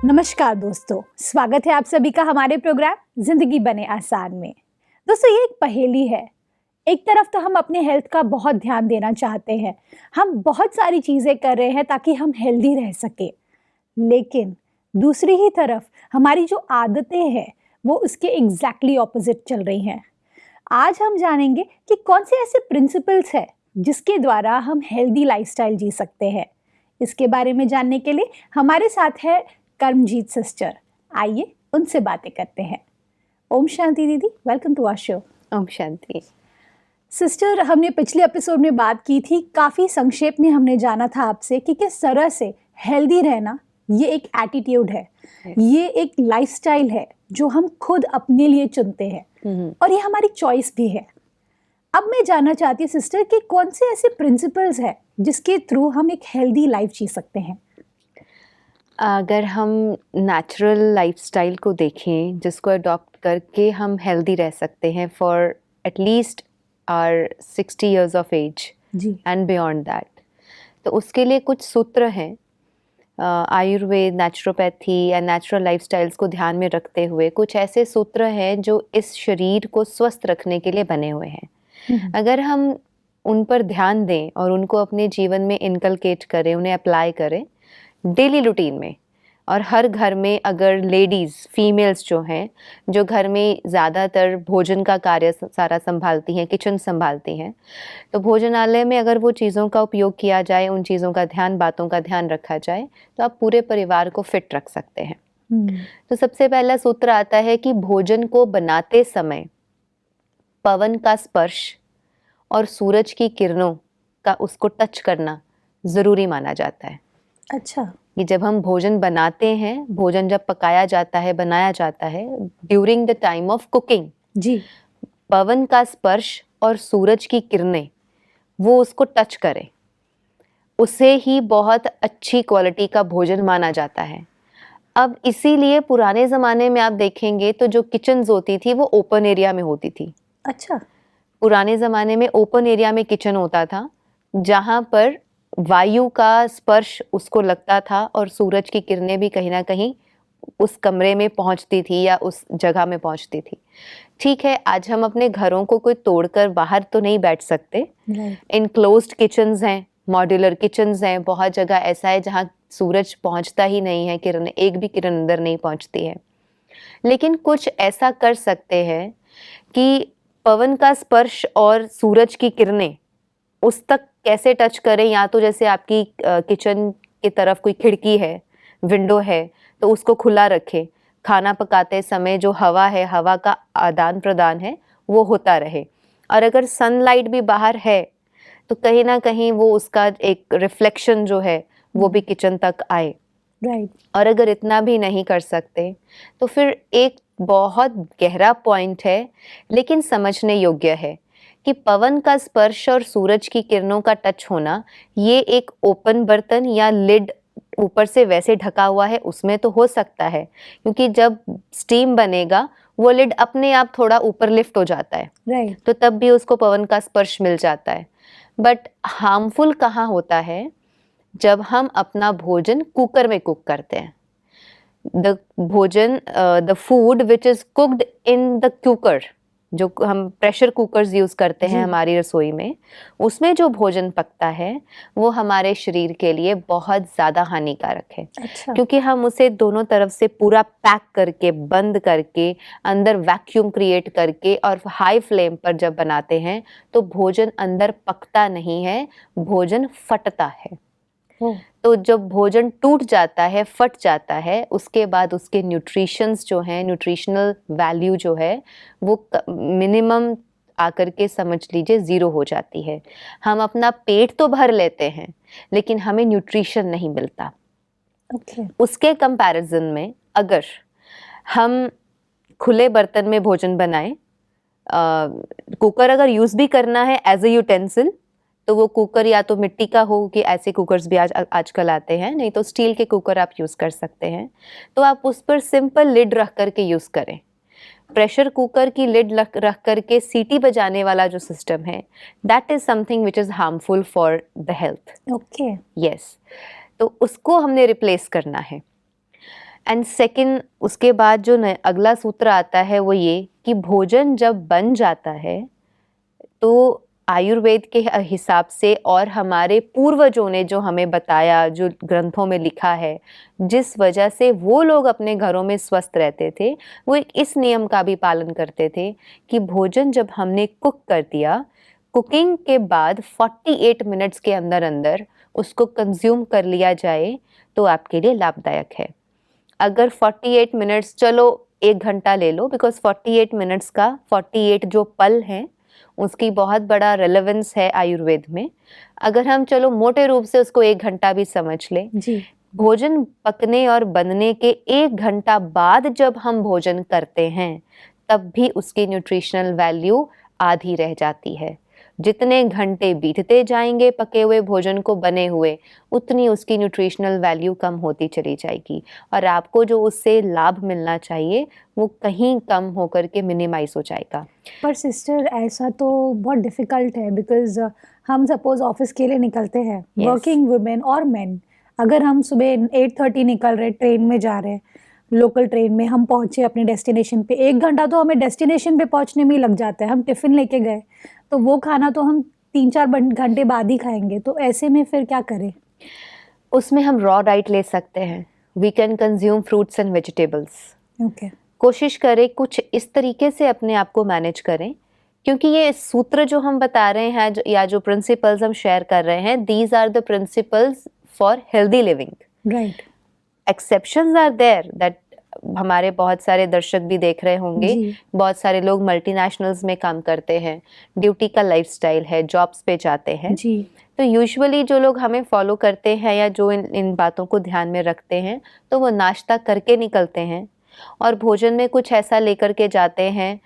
नमस्कार दोस्तों, स्वागत है आप सभी का हमारे प्रोग्राम जिंदगी बने आसान में। दोस्तों, ये एक पहेली है। एक तरफ तो हम अपने हेल्थ का बहुत ध्यान देना चाहते हैं, हम बहुत सारी चीजें कर रहे हैं ताकि हम हेल्दी रह सके, लेकिन दूसरी ही तरफ हमारी जो आदतें हैं वो उसके एग्जैक्टली ऑपोजिट चल रही हैं। आज हम जानेंगे कि कौन से ऐसे प्रिंसिपल्स हैं जिसके द्वारा हम हेल्दी लाइफस्टाइल जी सकते हैं। इसके बारे में जानने के लिए हमारे साथ है कर्मजीत सिस्टर। आइए उनसे बातें करते हैं। ओम शांति दीदी, welcome to our show. Om Shanti. Sister, हमने पिछले एपिसोड में बात की थी, काफ़ी संक्षेप में हमने जाना था आपसे कि किस तरह से हेल्दी रहना ये एक एटीट्यूड है, ये एक लाइफस्टाइल है जो हम खुद अपने लिए चुनते हैं और ये हमारी चॉइस भी है। अब मैं जानना चाहती हूँ सिस्टर कि कौन से ऐसे प्रिंसिपल्स हैं जिसके थ्रू हम एक हेल्दी लाइफ जी सकते हैं। अगर हम नेचुरल लाइफस्टाइल को देखें जिसको अडॉप्ट करके हम हेल्दी रह सकते हैं for at least our 60 years of age जी एंड बियॉन्ड दैट, तो उसके लिए कुछ सूत्र हैं। Ayurveda, naturopathy and natural lifestyles को ध्यान में रखते हुए कुछ ऐसे सूत्र हैं जो इस शरीर को स्वस्थ रखने के लिए बने हुए हैं। अगर हम उन पर ध्यान दें और उनको अपने जीवन में इनकलकेट करें, उन्हें अप्लाई करें डेली रूटीन में, और हर घर में अगर लेडीज़, फीमेल्स जो हैं, जो घर में ज़्यादातर भोजन का कार्य सारा संभालती हैं, किचन संभालती हैं, तो भोजनालय में अगर वो चीज़ों का उपयोग किया जाए, उन चीज़ों का ध्यान, बातों का ध्यान रखा जाए, तो आप पूरे परिवार को फिट रख सकते हैं। तो सबसे पहला सूत्र आता है कि भोजन को बनाते समय पवन का स्पर्श और सूरज की किरणों का उसको टच करना ज़रूरी माना जाता है। अच्छा। कि जब हम भोजन बनाते हैं, भोजन जब पकाया जाता है, बनाया जाता है, during the time of cooking, जी, पवन का स्पर्श और सूरज की किरणें वो उसको टच करें, उसे ही बहुत अच्छी क्वालिटी का भोजन माना जाता है। अब इसीलिए पुराने ज़माने में आप देखेंगे तो जो किचन्स होती थी वो ओपन एरिया में होती थी। अच्छा। पुराने ज़माने में ओपन एरिया में किचन होता था जहाँ पर वायु का स्पर्श उसको लगता था और सूरज की किरणें भी कहीं ना कहीं उस कमरे में पहुंचती थी या उस जगह में पहुंचती थी। ठीक है, आज हम अपने घरों को कोई तोड़कर बाहर तो नहीं बैठ सकते। इनक्लोज्ड किचन्स हैं, मॉड्यूलर किचन्स हैं, बहुत जगह ऐसा है जहाँ सूरज पहुंचता ही नहीं है, किरण, एक भी किरण अंदर नहीं पहुंचती है। लेकिन कुछ ऐसा कर सकते हैं कि पवन का स्पर्श और सूरज की किरणें उस तक कैसे टच करें। या तो जैसे आपकी किचन की तरफ कोई खिड़की है, विंडो है, तो उसको खुला रखें। खाना पकाते समय जो हवा है, हवा का आदान प्रदान है, वो होता रहे। और अगर सनलाइट भी बाहर है तो कहीं ना कहीं वो उसका एक रिफ्लेक्शन जो है वो भी किचन तक आए। राइट। और अगर इतना भी नहीं कर सकते तो फिर एक बहुत गहरा पॉइंट है लेकिन समझने योग्य है कि पवन का स्पर्श और सूरज की किरणों का टच होना, ये एक ओपन बर्तन या लिड ऊपर से वैसे ढका हुआ है उसमें तो हो सकता है, क्योंकि जब स्टीम बनेगा वो लिड अपने आप थोड़ा ऊपर लिफ्ट हो जाता है, राइट। तो तब भी उसको पवन का स्पर्श मिल जाता है। बट हार्मफुल कहाँ होता है? जब हम अपना भोजन कुकर में कुक करते हैं। The food which is cooked in the cooker, जो हम प्रेशर कुकर्स यूज करते हैं हमारी रसोई में, उसमें जो भोजन पकता है वो हमारे शरीर के लिए बहुत ज़्यादा हानिकारक है। अच्छा। क्योंकि हम उसे दोनों तरफ से पूरा पैक करके, बंद करके, अंदर वैक्यूम क्रिएट करके और हाई फ्लेम पर जब बनाते हैं तो भोजन अंदर पकता नहीं है, भोजन फटता है। तो जब भोजन टूट जाता है, फट जाता है, उसके बाद उसके न्यूट्रिशंस जो हैं, न्यूट्रिशनल वैल्यू जो है वो मिनिमम आकर के समझ लीजिए ज़ीरो हो जाती है। हम अपना पेट तो भर लेते हैं लेकिन हमें न्यूट्रिशन नहीं मिलता। उसके कंपैरिजन में अगर हम खुले बर्तन में भोजन बनाएं, कुकर अगर यूज़ भी करना है एज ए यूटेंसिल तो वो कुकर या तो मिट्टी का हो, कि ऐसे कुकर्स भी आजकल आते हैं, नहीं तो स्टील के कुकर आप यूज़ कर सकते हैं। तो आप उस पर सिंपल लिड रख करके यूज़ करें। प्रेशर कुकर की लिड रख करके सीटी बजाने वाला जो सिस्टम है, that is something which is harmful for the health. Okay. Yes, तो उसको हमने रिप्लेस करना है। एंड सेकंड, उसके बाद जो अगला सूत्र आता है वो ये कि भोजन जब बन जाता है तो आयुर्वेद के हिसाब से और हमारे पूर्वजों ने जो हमें बताया, जो ग्रंथों में लिखा है, जिस वजह से वो लोग अपने घरों में स्वस्थ रहते थे, वो एक इस नियम का भी पालन करते थे कि भोजन जब हमने कुक कर दिया, कुकिंग के बाद 48 मिनट्स के अंदर अंदर उसको कंज्यूम कर लिया जाए तो आपके लिए लाभदायक है। अगर 48 मिनट्स, चलो 1 घंटा ले लो, बिकॉज 48 मिनट्स का 48 जो पल हैं उसकी बहुत बड़ा रेलेवेंस है आयुर्वेद में। अगर हम चलो मोटे रूप से उसको 1 घंटा भी समझ ले, जी, भोजन पकने और बनने के 1 घंटा बाद जब हम भोजन करते हैं तब भी उसकी न्यूट्रिशनल वैल्यू आधी रह जाती है। जितने घंटे बीतते जाएंगे पके हुए भोजन को बने हुए, उतनी उसकी न्यूट्रिशनल वैल्यू कम होती चली जाएगी और आपको जो उससे लाभ मिलना चाहिए वो कहीं कम होकर के मिनिमाइज हो जाएगा। पर सिस्टर ऐसा तो बहुत डिफिकल्ट है, बिकॉज हम सपोज ऑफिस के लिए निकलते हैं, Yes. वर्किंग वुमेन और मेन, अगर हम सुबह 8:30 निकल रहे, ट्रेन में जा रहे हैं, लोकल ट्रेन में हम पहुंचे अपने डेस्टिनेशन पे, 1 घंटा तो हमें डेस्टिनेशन पे पहुंचने में ही लग जाता है। हम टिफिन लेके गए तो वो खाना तो हम 3-4 घंटे बाद ही खाएंगे, तो ऐसे में फिर क्या करें? उसमें हम रॉ डाइट ले सकते हैं। We can consume fruits and vegetables. Okay, कोशिश करें कुछ इस तरीके से अपने आप को मैनेज करें, क्योंकि ये सूत्र जो हम बता रहे हैं या जो प्रिंसिपल्स हम शेयर कर रहे हैं, these are the principles for healthy living. Right, exceptions are there, that हमारे बहुत सारे दर्शक भी देख रहे होंगे, जी, बहुत सारे लोग मल्टीनेशनल्स में काम करते हैं, ड्यूटी का लाइफस्टाइल है, जॉब्स पे जाते हैं, जी, तो यूजुअली जो लोग हमें फॉलो करते हैं या जो इन बातों को ध्यान में रखते हैं, तो वो नाश्ता करके निकलते हैं और भोजन में कुछ ऐसा लेकर के जाते हैं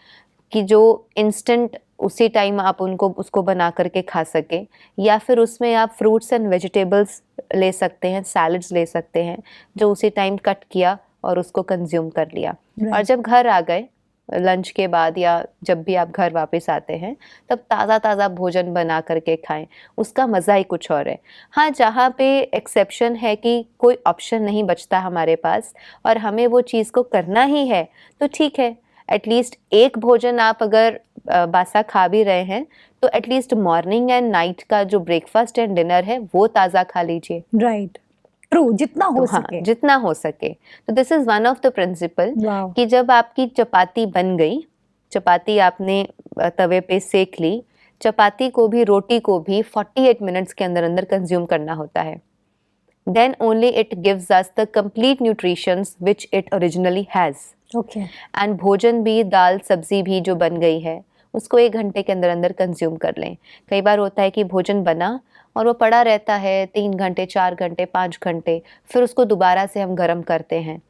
कि जो इंस्टेंट उसी टाइम आप उसको बना करके खा सके, या फिर उसमें आप फ्रूट्स एंड वेजिटेबल्स ले सकते हैं, सैलड्स ले सकते हैं जो उसी टाइम कट किया और उसको कंज्यूम कर लिया। और राइट, जब घर आ गए लंच के बाद या जब भी आप घर वापस आते हैं, तब ताज़ा ताज़ा भोजन बना करके खाएं, उसका मज़ा ही कुछ और है। हाँ, जहाँ पे एक्सेप्शन है कि कोई ऑप्शन नहीं बचता हमारे पास और हमें वो चीज़ को करना ही है, तो ठीक है, एटलीस्ट एक भोजन आप अगर बासा खा भी रहे हैं तो एटलीस्ट मॉर्निंग एंड नाइट का जो ब्रेकफास्ट एंड डिनर है वो ताज़ा खा लीजिए। राइट, ट्रू, जितना हो तो हाँ, सके। जितना हो सके। तो this is one of the principle wow, कि जब आपकी चपाती बन गई, चपाती आपने तवे पे सेक ली, चपाती को भी रोटी को भी 48 मिनट्स के अंदर अंदर कंज्यूम करना होता है। Then only it gives us the complete nutritions which it originally has. Okay, and भोजन भी, दाल सब्जी भी जो बन गई है उसको 1 घंटे के अंदर अंदर कंज्यूम कर लें। कई बार होता है कि भोजन बना और वो पड़ा रहता है 3 घंटे, 4 घंटे, 5 घंटे, फिर उसको दोबारा से हम गर्म करते हैं।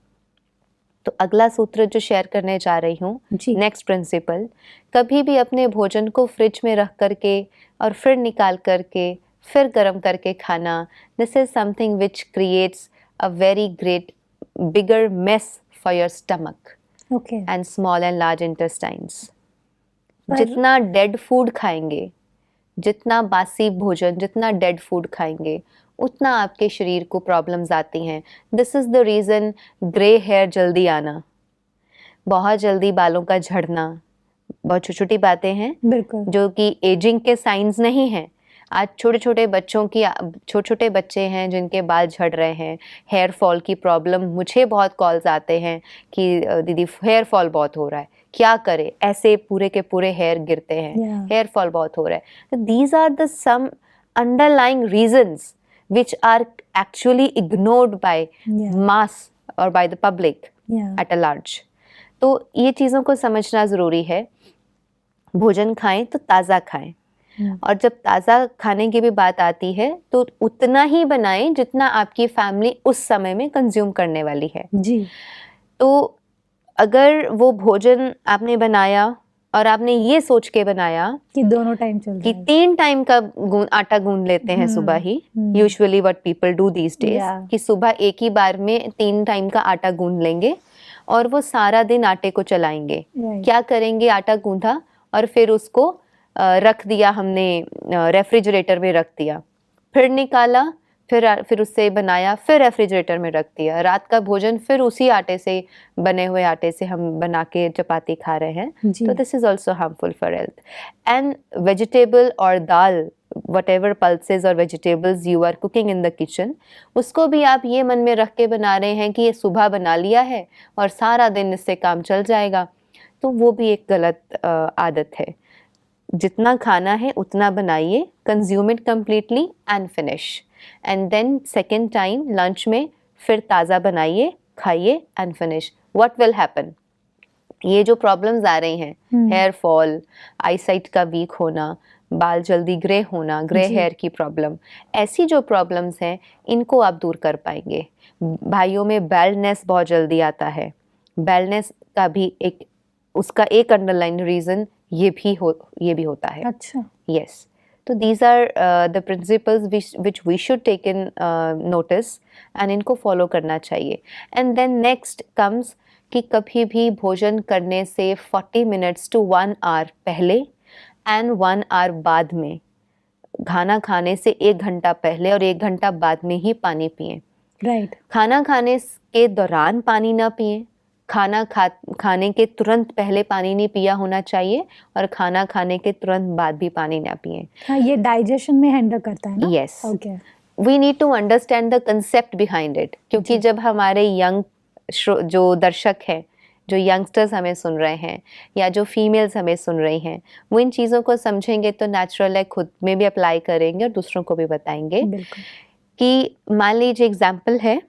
तो अगला सूत्र जो शेयर करने जा रही हूँ, जी, नेक्स्ट प्रिंसिपल, कभी भी अपने भोजन को फ्रिज में रख करके और फिर निकाल करके फिर गर्म करके खाना, this is something which creates a very great bigger mess for your stomach okay, and small and large intestines. पर- जितना डेड फूड खाएंगे, जितना बासी भोजन, जितना डेड फूड खाएंगे, उतना आपके शरीर को प्रॉब्लम्स आती हैं। This is the reason grey hair जल्दी आना, बहुत जल्दी बालों का झड़ना, बहुत छोटी छोटी बातें हैं बिल्कुल, जो कि एजिंग के साइंस नहीं हैं। आज छोटे छोटे बच्चों की, छोटे छोटे बच्चे हैं जिनके बाल झड़ रहे हैं, हेयर फॉल की प्रॉब्लम, मुझे बहुत कॉल्स आते हैं कि दीदी हेयर फॉल बहुत हो रहा है, क्या करे, ऐसे पूरे के पूरे हेयर गिरते हैं, Yeah. हेयर फॉल बहुत हो रहा है। These are the some underlying reasons which are actually ignored by Yeah. mass or by the public Yeah. at a large। तो ये चीज़ों को समझना ज़रूरी है। भोजन खाएं तो ताज़ा खाएं, और जब ताज़ा खाने की भी बात आती है तो उतना ही बनाएं जितना आपकी फैमिली उस समय में कंज्यूम करने वाली है। जी, तो अगर वो भोजन आपने बनाया और आपने ये सोच के बनाया कि दोनों टाइम चल कि रहा है। 3 टाइम का आटा गूंद लेते हैं सुबह ही, usually what people do these days, Yeah. कि सुबह एक ही बार में 3 टाइम का आटा गूंद लेंगे और वो सारा दिन आटे को चलाएंगे। Right. क्या करेंगे, आटा गूंधा और फिर उसको रख दिया हमने, रेफ्रिजरेटर में रख दिया, फिर निकाला, फिर उससे बनाया, फिर रेफ्रिजरेटर में रख दिया। रात का भोजन फिर उसी आटे से, बने हुए आटे से हम बना के चपाती खा रहे हैं, जी। तो this is also harmful for health. And vegetable और दाल, whatever pulses or vegetables you are cooking in the kitchen, उसको भी आप ये मन में रख के बना रहे हैं कि ये सुबह बना लिया है और सारा दिन इससे काम चल जाएगा, तो वो भी एक गलत आदत है। जितना खाना है उतना बनाइए, consume it completely and finish, and then second time lunch में फिर ताज़ा बनाइए, खाइए and finish. What will happen, ये जो प्रॉब्लम्स आ रही हैं, हेयर फॉल, आईसाइट का वीक होना, बाल जल्दी ग्रे होना, ग्रे जी। हेयर की प्रॉब्लम, ऐसी जो प्रॉब्लम्स हैं इनको आप दूर कर पाएंगे। भाइयों में बैल्डनेस बहुत जल्दी आता है, बैल्डनेस का भी उसका एक अंडरलाइन रीज़न ये भी होता है। अच्छा। Yes. तो these are the principles which we should take in notice and इनको follow करना चाहिए। And then next comes कि कभी भी भोजन करने से 40 minutes to 1 hour पहले and 1 hour बाद में, खाना खाने से 1 घंटा पहले और 1 घंटा बाद में ही पानी पिएं। राइट। खाना खाने के दौरान पानी ना पिएं, खाने के तुरंत पहले पानी नहीं पिया होना चाहिए और खाना खाने के तुरंत बाद भी पानी ना पिएं। हाँ, ये डाइजेशन में हैंडल करता है ना? Yes. Okay. We need to understand the concept behind it, क्योंकि जब हमारे यंग जो दर्शक हैं, जो यंगस्टर्स हमें सुन रहे हैं या जो फीमेल्स हमें सुन रही हैं, वो इन चीज़ों को समझेंगे तो नेचुरल है, खुद में भी अप्लाई करेंगे और दूसरों को भी बताएंगे। बिल्कुल। कि मान लीजिए एग्जाम्पल है,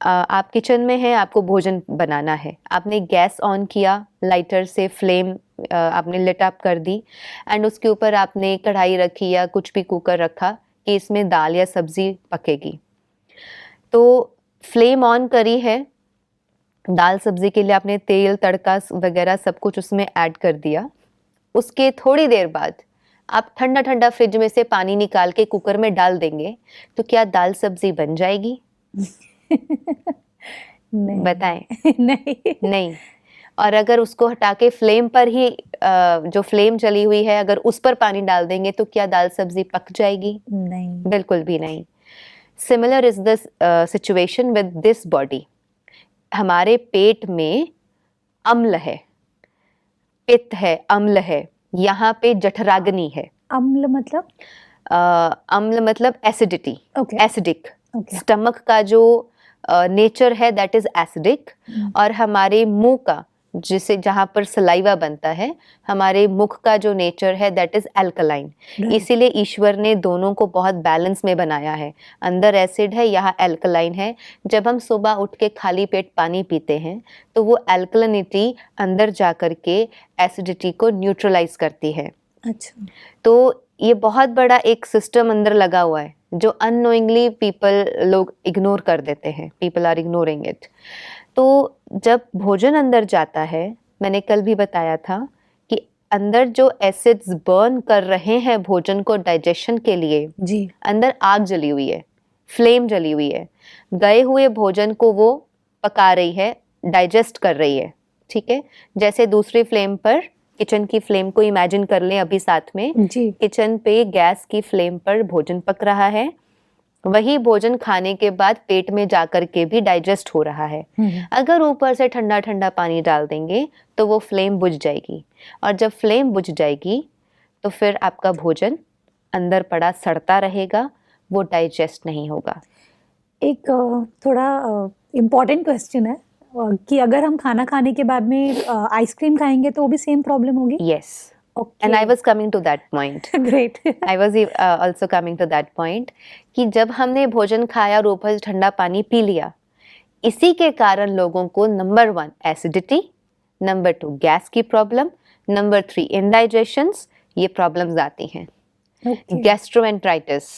आप किचन में हैं, आपको भोजन बनाना है, आपने गैस ऑन किया, लाइटर से फ्लेम आपने लिट अप कर दी एंड उसके ऊपर आपने कढ़ाई रखी या कुछ भी कुकर रखा कि इसमें दाल या सब्जी पकेगी। तो फ्लेम ऑन करी है, दाल सब्जी के लिए आपने तेल तड़का वगैरह सब कुछ उसमें ऐड कर दिया। उसके थोड़ी देर बाद आप ठंडा ठंडा फ्रिज में से पानी निकाल के कुकर में डाल देंगे, तो क्या दाल सब्जी बन जाएगी? नहीं। बताएं। नहीं। नहीं। और अगर उसको हटा के फ्लेम पर ही जो फ्लेम चली हुई है अगर उस पर पानी डाल देंगे तो क्या दाल सब्जी पक जाएगी? नहीं। बिल्कुल भी नहीं। Similar is this situation with this body. हमारे पेट में अम्ल है, पित्त है, अम्ल है, यहाँ पे जठराग्नि है। अम्ल मतलब? अम्ल मतलब acidity, okay. Acidic. Okay. Stomach का जो नेचर है दैट इज एसिडिक, और हमारे मुंह का जहाँ पर सलाइवा बनता है, हमारे मुख का जो नेचर है दैट इज एल्कलाइन। इसीलिए ईश्वर ने दोनों को बहुत बैलेंस में बनाया है, अंदर एसिड है, यहाँ एल्कलाइन है। जब हम सुबह उठ के खाली पेट पानी पीते हैं तो वो एल्कलिनिटी अंदर जा कर के एसिडिटी को न्यूट्रलाइज करती है। अच्छा। तो ये बहुत बड़ा एक सिस्टम अंदर लगा हुआ है जो अननोइंगली लोग इग्नोर कर देते हैं, पीपल आर इग्नोरिंग इट। तो जब भोजन अंदर जाता है, मैंने कल भी बताया था कि अंदर जो एसिड्स बर्न कर रहे हैं भोजन को डाइजेशन के लिए, जी। अंदर आग जली हुई है, फ्लेम जली हुई है, गए हुए भोजन को वो पका रही है, डाइजेस्ट कर रही है। ठीक है, जैसे दूसरी फ्लेम पर, किचन की फ्लेम को इमेजिन कर लें अभी साथ में, जी। किचन पे गैस की फ्लेम पर भोजन पक रहा है, वही भोजन खाने के बाद पेट में जाकर के भी डाइजेस्ट हो रहा है। अगर ऊपर से ठंडा ठंडा पानी डाल देंगे तो वो फ्लेम बुझ जाएगी, और जब फ्लेम बुझ जाएगी तो फिर आपका भोजन अंदर पड़ा सड़ता रहेगा, वो डाइजेस्ट नहीं होगा। एक थोड़ा इम्पोर्टेंट क्वेश्चन है कि अगर हम खाना खाने के बाद में आइसक्रीम खाएंगे तो वो भी सेम प्रॉब्लम होगी? Yes, and I was coming to that point. Great. I was also coming to that point कि जब हमने भोजन खाया और ऊपर से ठंडा पानी पी लिया, इसी के कारण लोगों को नंबर 1 एसिडिटी, नंबर 2 गैस की प्रॉब्लम, नंबर 3 इंडाइजेशंस, ये प्रॉब्लम्स आती हैं। गैस्ट्रोएंटराइटिस,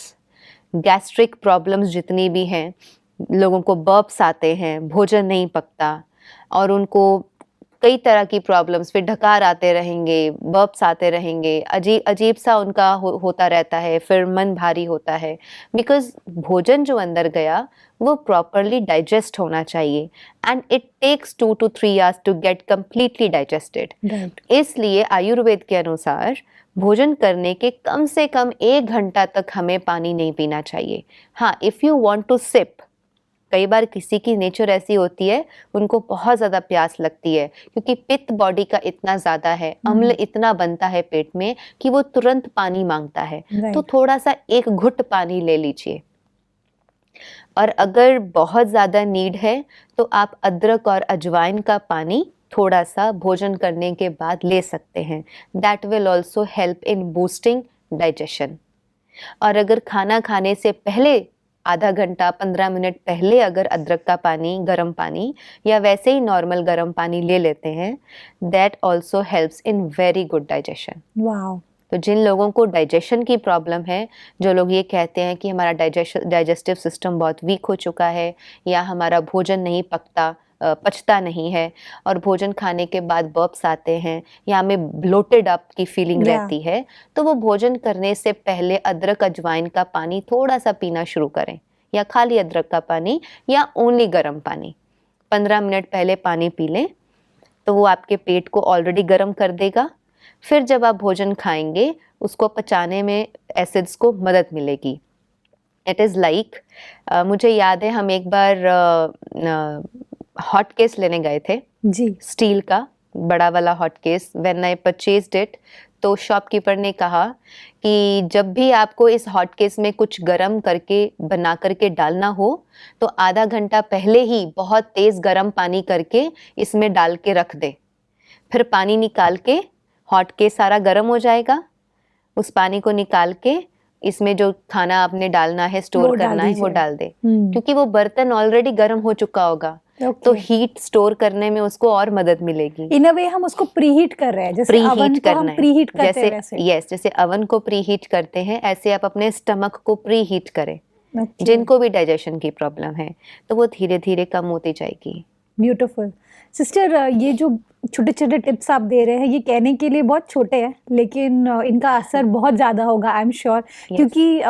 गैस्ट्रिक प्रॉब्लम्स जितनी भी हैं, लोगों को बर्प्स आते हैं, भोजन नहीं पकता और उनको कई तरह की प्रॉब्लम्स, फिर ढकार आते रहेंगे, बर्प्स आते रहेंगे, अजीब अजीब सा उनका होता रहता है, फिर मन भारी होता है, बिकॉज भोजन जो अंदर गया वो प्रॉपरली डाइजेस्ट होना चाहिए, and it takes 2 to 3 hours to get completely digested. Right. इसलिए आयुर्वेद के अनुसार भोजन करने के कम से कम 1 घंटा तक हमें पानी नहीं पीना चाहिए। हाँ, if you want to sip, कई बार किसी की नेचर ऐसी होती है, उनको बहुत ज़्यादा प्यास लगती है, क्योंकि पित्त बॉडी का इतना ज़्यादा है, अम्ल इतना बनता है पेट में कि वो तुरंत पानी मांगता है। तो राइट। थोड़ा सा 1 घुट पानी ले लीजिए। और अगर बहुत ज़्यादा नीड है तो आप अदरक और अजवाइन का पानी थोड़ा सा भोजन करने के बाद ले सकते हैं। That will also help in boosting digestion. और अगर खाना खाने से पहले आधा घंटा 15 मिनट पहले अगर अदरक का पानी, गर्म पानी या वैसे ही नॉर्मल गर्म पानी ले लेते हैं, that also helps in very good digestion. Wow. तो जिन लोगों को डाइजेशन की प्रॉब्लम है, जो लोग ये कहते हैं कि हमारा डाइजेस्टिव सिस्टम बहुत वीक हो चुका है, या हमारा भोजन नहीं पचता नहीं है, और भोजन खाने के बाद बर्प्स आते हैं, या हमें ब्लोटेड अप की फीलिंग Yeah. रहती है, तो वो भोजन करने से पहले अदरक अजवाइन का पानी थोड़ा सा पीना शुरू करें, या खाली अदरक का पानी या ओनली गर्म पानी। 15 मिनट पहले पानी पी लें तो वो आपके पेट को ऑलरेडी गर्म कर देगा। फिर जब आप भोजन खाएंगे, उसको पचाने में एसिड्स को मदद मिलेगी। इट इज़ लाइक, मुझे याद है हम एक बार हॉट केस लेने गए थे, जी। स्टील का बड़ा वाला hot case. When I purchased it, तो शॉपकीपर ने कहा कि जब भी आपको इस हॉट केस में कुछ गरम करके बना करके डालना हो, तो आधा घंटा पहले ही बहुत तेज़ गरम पानी करके इसमें डाल के रख दे। फिर पानी निकाल के, हॉट केस सारा गर्म हो जाएगा, उस पानी को निकाल के इसमें जो खाना आपने डालना है, वो स्टोर डाल करना है, वो दीजिए। डाल दे, क्योंकि वो बर्तन ऑलरेडी गर्म हो चुका होगा। तो ओके। हीट स्टोर करने में उसको और मदद मिलेगी। इन अ वे हम उसको प्रीहीट कर रहे हैं, जैसे प्री अवन हीट को हम करना है, प्रीहीट करते हैं जैसे वैसे। जैसे अवन को प्री हीट करते हैं, ऐसे आप अपने स्टमक को प्री हीट करें। Okay. जिनको भी डाइजेशन की प्रॉब्लम है, तो वो धीरे धीरे कम होती जाएगी। ब्यूटीफुल सिस्टर, ये जो छोटे छोटे टिप्स आप दे रहे हैं, ये कहने के लिए बहुत छोटे हैं, लेकिन इनका असर बहुत ज़्यादा होगा, आई एम श्योर। क्योंकि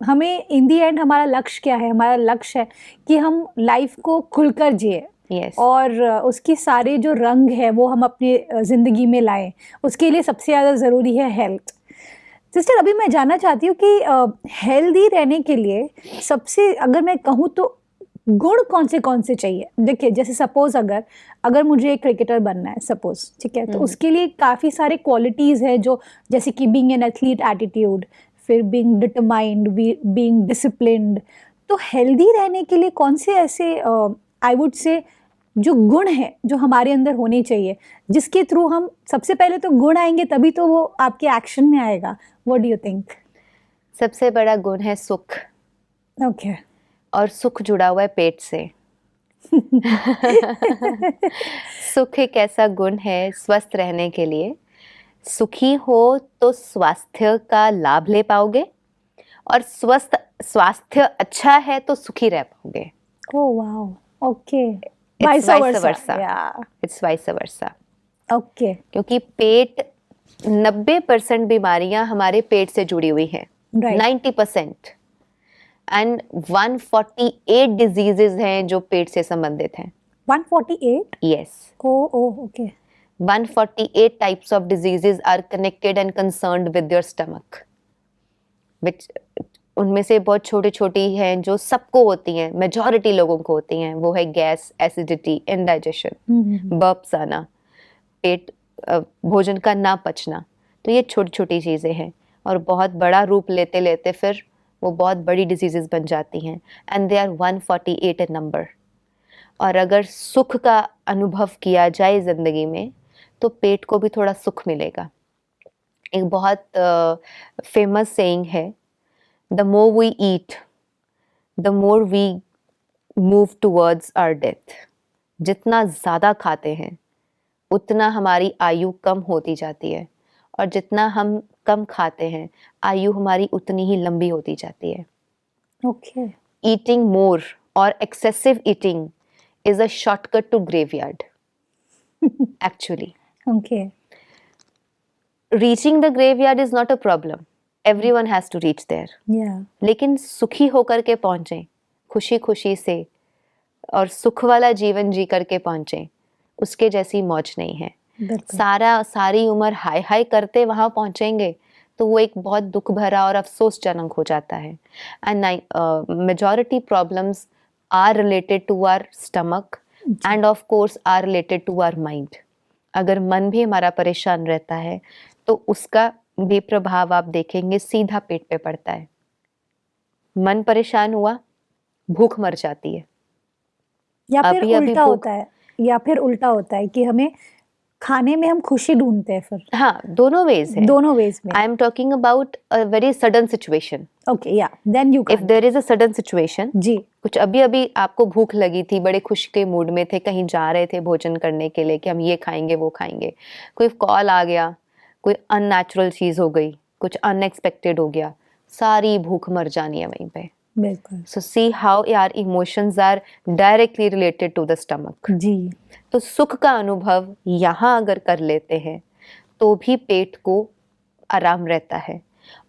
हमें इन दी एंड हमारा लक्ष्य क्या है? हमारा लक्ष्य है कि हम लाइफ को खुलकर जिए, Yes. और उसकी सारे जो रंग है वो हम अपनी ज़िंदगी में लाएं। उसके लिए सबसे ज़्यादा ज़रूरी है हेल्थ। सिस्टर, अभी मैं जानना चाहती हूँ कि हेल्दी रहने के लिए सबसे, अगर मैं कहूँ तो, गुण कौन से चाहिए? देखिए, जैसे सपोज अगर मुझे एक क्रिकेटर बनना है, सपोज, ठीक है, तो उसके लिए काफ़ी सारे क्वालिटीज़ है, जो जैसे कि बीइंग एन एथलीट एटीट्यूड, फिर बीइंग डिटरमाइंड, बीइंग डिसिप्लिन्ड। तो हेल्दी रहने के लिए कौन से ऐसे आई वुड से जो गुण हैं जो हमारे अंदर होने चाहिए, जिसके थ्रू हम, सबसे पहले तो गुण आएंगे तभी तो वो आपके एक्शन में आएगा। What do you think? सबसे बड़ा गुण है सुख। ओके। और सुख जुड़ा हुआ है पेट से। सुख एक ऐसा गुण है स्वस्थ रहने के लिए। सुखी हो तो स्वास्थ्य का लाभ ले पाओगे, और स्वास्थ्य अच्छा है तो सुखी रह पाओगे। Oh wow, okay. It's vice versa. It's vice versa. Okay. क्योंकि पेट, 90% बीमारियां हमारे पेट से जुड़ी हुई हैं। Right. 90%। एंड 148 डिजीजेस हैं जो पेट से संबंधित हैं। 148? Yes. Oh okay. 148 types of diseases are connected and concerned with your stomach, which उनमें से बहुत छोटी छोटी हैं जो सबको होती हैं, मेजॉरिटी लोगों को होती हैं। वो है गैस, एसिडिटी, इंडाइजेशन, बर्प्स आना, पेट भोजन का ना पचना। तो ये छोटी छोटी चीज़ें हैं, और बहुत बड़ा रूप लेते लेते फिर वो बहुत बड़ी डिजीजेस बन जाती हैं, and they are 148 in number. और अगर सुख का अनुभव किया जाए ज़िंदगी में, तो पेट को भी थोड़ा सुख मिलेगा। एक बहुत फेमस सेइंग है, the more we eat, the more we move towards our death. जितना ज़्यादा खाते हैं, उतना हमारी आयु कम होती जाती है, और जितना हम कम खाते हैं, आयु हमारी उतनी ही लंबी होती जाती है। Okay. Eating more or excessive eating is a shortcut to graveyard. actually. Okay. Reaching the graveyard is not a problem. Everyone has to reach there. Yeah. लेकिन सुखी होकर के पहुंचे, खुशी खुशी से और सुख वाला जीवन जी करके पहुंचे, उसके जैसी मौज नहीं है. बिल्कुल. सारी उम्र हाय हाय करते वहां पहुंचेंगे तो वो एक बहुत दुख भरा और अफसोसजनक हो जाता है. And majority problems are related to our stomach and of course are related to our mind. अगर मन भी हमारा परेशान रहता है तो उसका भी प्रभाव आप देखेंगे सीधा पेट पे पड़ता है. मन परेशान हुआ, भूख मर जाती है. या फिर अभी उल्टा भूख- होता है, या फिर उल्टा होता है कि हमें खाने में हम खुशी ढूंढते हैं फिर. हाँ, दोनों वेज है. दोनों वेज में. I am talking about a very sudden situation. Okay, yeah then you if there is a sudden situation, जी. कुछ अभी अभी आपको भूख लगी थी, बड़े खुश के मूड में थे, कहीं जा रहे थे भोजन करने के लिए कि हम ये खाएंगे वो खाएंगे, कोई कॉल आ गया, कोई अननेचुरल चीज हो गई, कुछ अनएक्सपेक्टेड हो गया, सारी भूख मर जानी है वहीं पे. बिल्कुल. So see how our emotions are directly related to the stomach. जी. तो सुख का अनुभव यहाँ अगर कर लेते हैं तो भी पेट को आराम रहता है,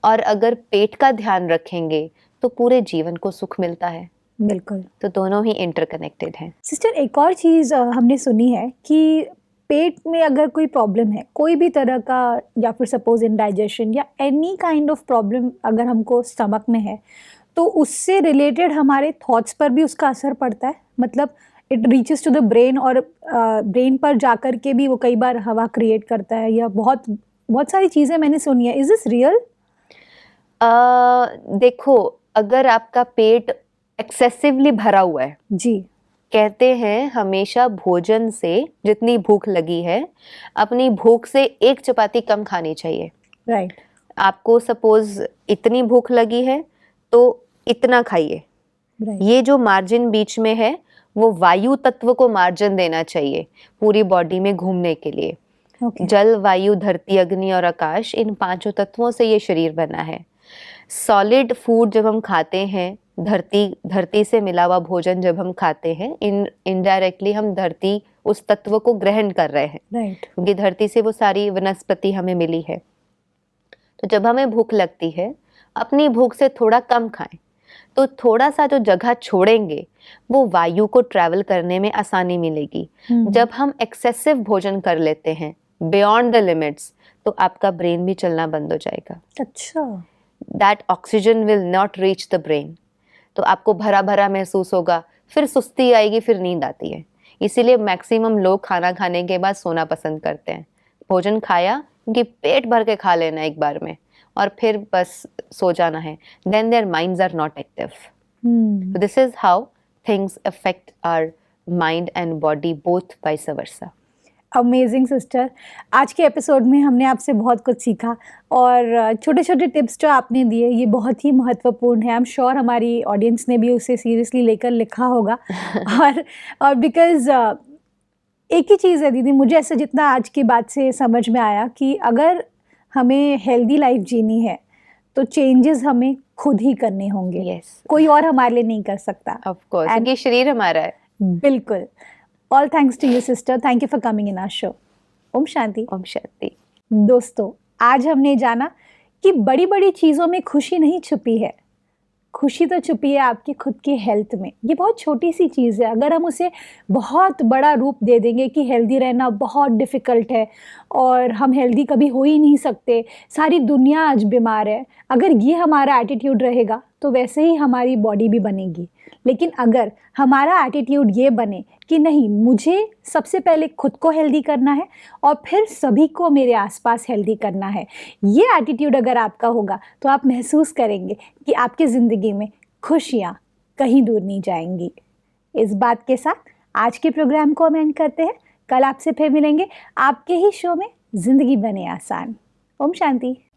और अगर पेट का ध्यान रखेंगे तो पूरे जीवन को सुख मिलता है. बिल्कुल. तो दोनों ही इंटरकनेक्टेड हैं. सिस्टर, एक और चीज़ हमने सुनी है कि पेट में अगर कोई प्रॉब्लम है, कोई भी तरह का, या फिर सपोज इंडाइजेशन या एनी काइंड ऑफ प्रॉब्लम अगर हमको स्टमक में है, तो उससे रिलेटेड हमारे थॉट्स पर भी उसका असर पड़ता है. मतलब it reaches to the brain, और ब्रेन पर जाकर के भी वो कई बार हवा क्रिएट करता है, या बहुत बहुत सारी चीज़ें मैंने सुनी है. Is this real? देखो, अगर आपका पेट एक्सेसिवली भरा हुआ है, जी. कहते हैं हमेशा भोजन से जितनी भूख लगी है अपनी भूख से एक चपाती कम खानी चाहिए. राइट. आपको सपोज इतनी भूख लगी है तो इतना खाइए. राइट. ये जो मार्जिन बीच में है वो वायु तत्व को मार्जिन देना चाहिए पूरी बॉडी में घूमने के लिए. ओके. जल, वायु, धरती, अग्नि और आकाश, इन पांचों तत्वों से ये शरीर बना है. सॉलिड फूड जब हम खाते हैं, धरती से मिला हुआ भोजन जब हम खाते हैं, इनडायरेक्टली हम धरती उस तत्व को ग्रहण कर रहे हैं, राइट. क्योंकि धरती से वो सारी वनस्पति हमें मिली है. तो जब हमें भूख लगती है, अपनी भूख से थोड़ा कम खाएं, तो थोड़ा सा जो जगह छोड़ेंगे वो वायु को ट्रैवल करने में आसानी मिलेगी. जब हम एक्सेसिव भोजन कर लेते हैं बियॉन्ड द लिमिट्स, तो आपका ब्रेन भी चलना बंद हो जाएगा. अच्छा. That oxygen will not reach the brain. तो आपको भरा भरा महसूस होगा, फिर सुस्ती आएगी, फिर नींद आती है. इसीलिए मैक्सिमम लोग खाना खाने के बाद सोना पसंद करते हैं. भोजन खाया क्योंकि पेट भर के खा लेना एक बार में और फिर बस सो जाना है. Then their minds are not active. So this is how things affect our mind and body, both vice versa. Amazing sister. आज के एपिसोड में हमने आपसे बहुत कुछ सीखा, और छोटे छोटे टिप्स जो आपने दिए ये बहुत ही महत्वपूर्ण है. आई एम श्योर हमारी ऑडियंस ने भी उसे सीरियसली लेकर लिखा होगा. और बिकॉज एक ही चीज़ है दीदी, मुझे ऐसे जितना आज की बात से समझ में आया कि अगर हमें हेल्दी लाइफ जीनी है तो चेंजेस हमें खुद ही करने होंगे. Yes, कोई और हमारे लिए नहीं कर सकता. of course. And- क्योंकि शरीर हमारा है. बिल्कुल. All thanks to you sister. Thank you for coming in our show. ओम शांति. ओम शांति. दोस्तों, आज हमने जाना कि बड़ी बड़ी चीज़ों में खुशी नहीं छुपी है. खुशी तो छुपी है आपकी खुद की हेल्थ में. ये बहुत छोटी सी चीज़ है, अगर हम उसे बहुत बड़ा रूप दे देंगे कि हेल्दी रहना बहुत डिफ़िकल्ट है और हम हेल्दी कभी हो ही नहीं सकते, सारी दुनिया आज बीमार है, अगर ये हमारा एटीट्यूड रहेगा तो वैसे ही हमारी बॉडी भी बनेगी. लेकिन अगर हमारा एटीट्यूड ये बने कि नहीं, मुझे सबसे पहले खुद को हेल्दी करना है और फिर सभी को मेरे आसपास हेल्दी करना है, ये एटीट्यूड अगर आपका होगा तो आप महसूस करेंगे कि आपकी ज़िंदगी में खुशियाँ कहीं दूर नहीं जाएंगी. इस बात के साथ आज के प्रोग्राम को हम एंड करते हैं. कल आपसे फिर मिलेंगे आपके ही शो में ज़िंदगी बने आसान. ओम शांति.